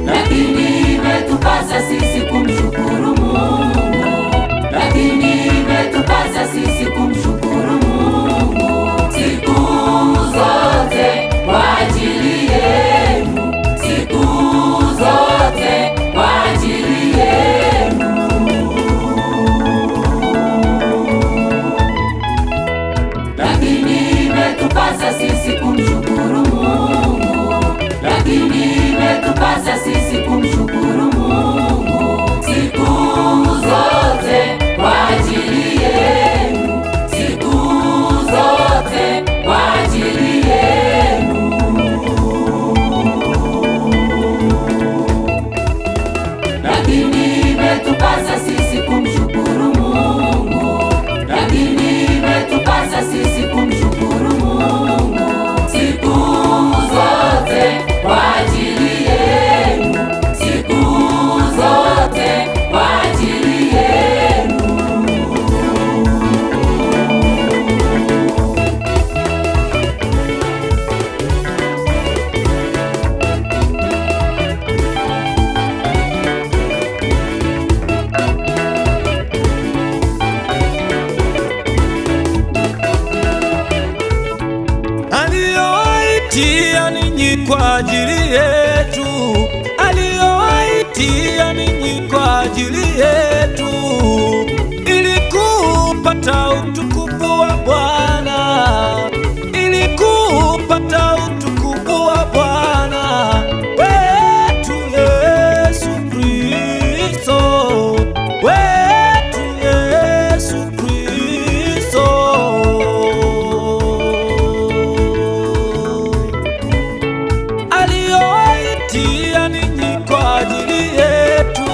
Lakini imetupasa sisi kumshukuru Mungu, lakini imetupasa sisi kumshukuru Mungu siku zote kwa ajili yenu, siku zote kwa ajili yenu. Lakini imetupasa sisi kumshukuru Mungu, lakini imetupasa sisi kumshukuru Mungu siku zote kwa ajili yenu, siku zote kwa ajili yenu. Lakini imetupasa sisi kumshukuru Mungu, lakini imetupasa sisi kumshukuru Mungu siku zote kwa ajili yenu, siku zote kwa ajili yenu. Aliyowaitia ninyi kwa ajili yetu, aliyowaitia ninyi kwa ajili yetu, ili kupata utukufu wa Bwana, ili kupata utukufu wa Bwana wetu Yesu Kristo, wetu Yesu Kristo. Aliyowaitia ninyi kwa ajili yetu,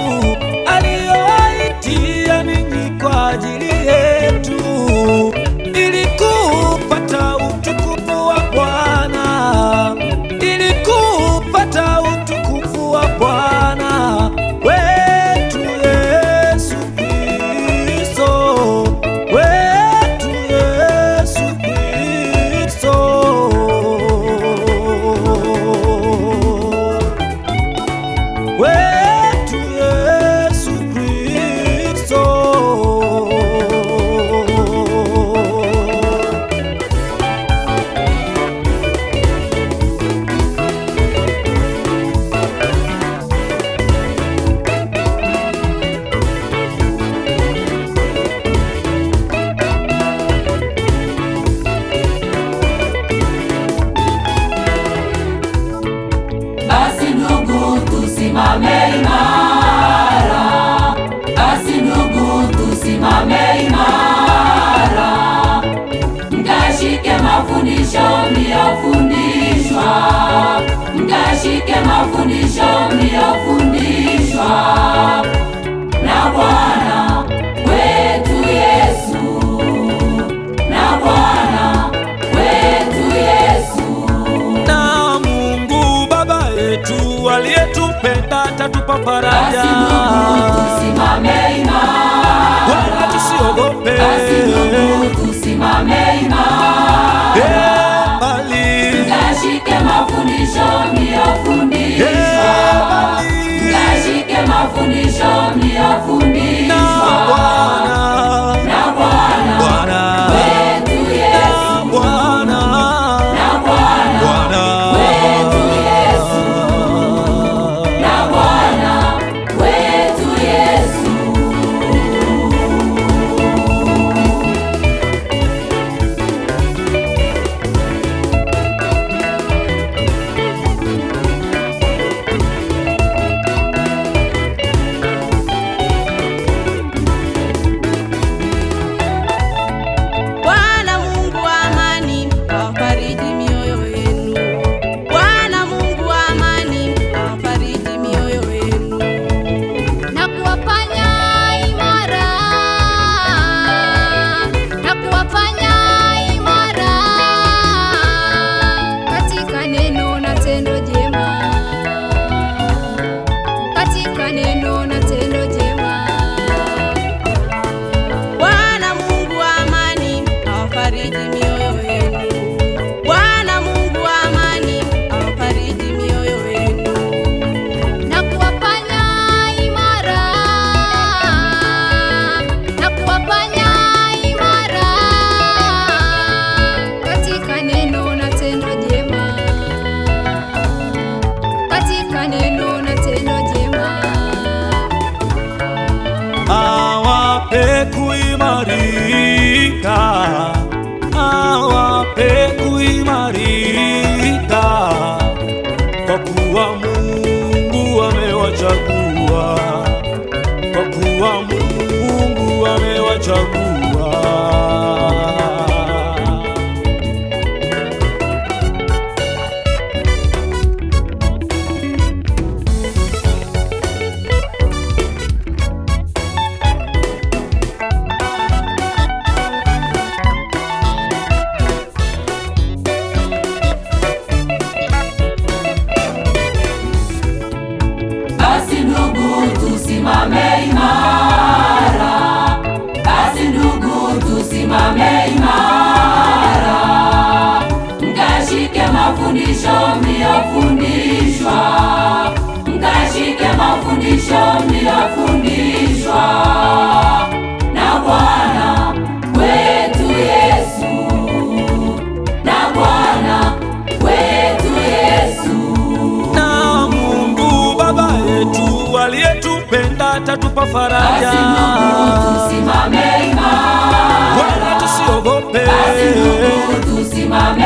aliyowaitia ninyi kwa ajili yetu, ili kupata utukufu wa Bwana, ili kupata utukufu wa Bwana wetu Yesu Kristo, wetu Yesu Kristo. Wetu Yesu Kristo. Basi ndugu tusimame imara, basi ndugu tusimame imara, mkashike mafundisho mliyofundishwa, mkashike mafundisho mliyofundishwa na Bwana wetu Yesu, na Bwana wetu Yesu. Na Mungu Baba yetu aliyetupenda atatupa faraja. Basi ndugu tusimame imara, Wala tusiogope. basi ndugu tusimame imara, Bali mkashike mafundisho mliyofundishwa, mkashike mafundisho mliyofundishwa na Bwana wetu Yesu, na Bwana wetu Yesu, na Bwana wetu Yesu. mliofundishwa, mkashike mafundisho mliofundishwa na Bwana wetu Yesu, na Bwana wetu Yesu. Na Mungu Baba yetu aliyetupenda atatupa faraja. Basi ndugu tusimame imara, Wala tusiogope. basi ndugu tusimame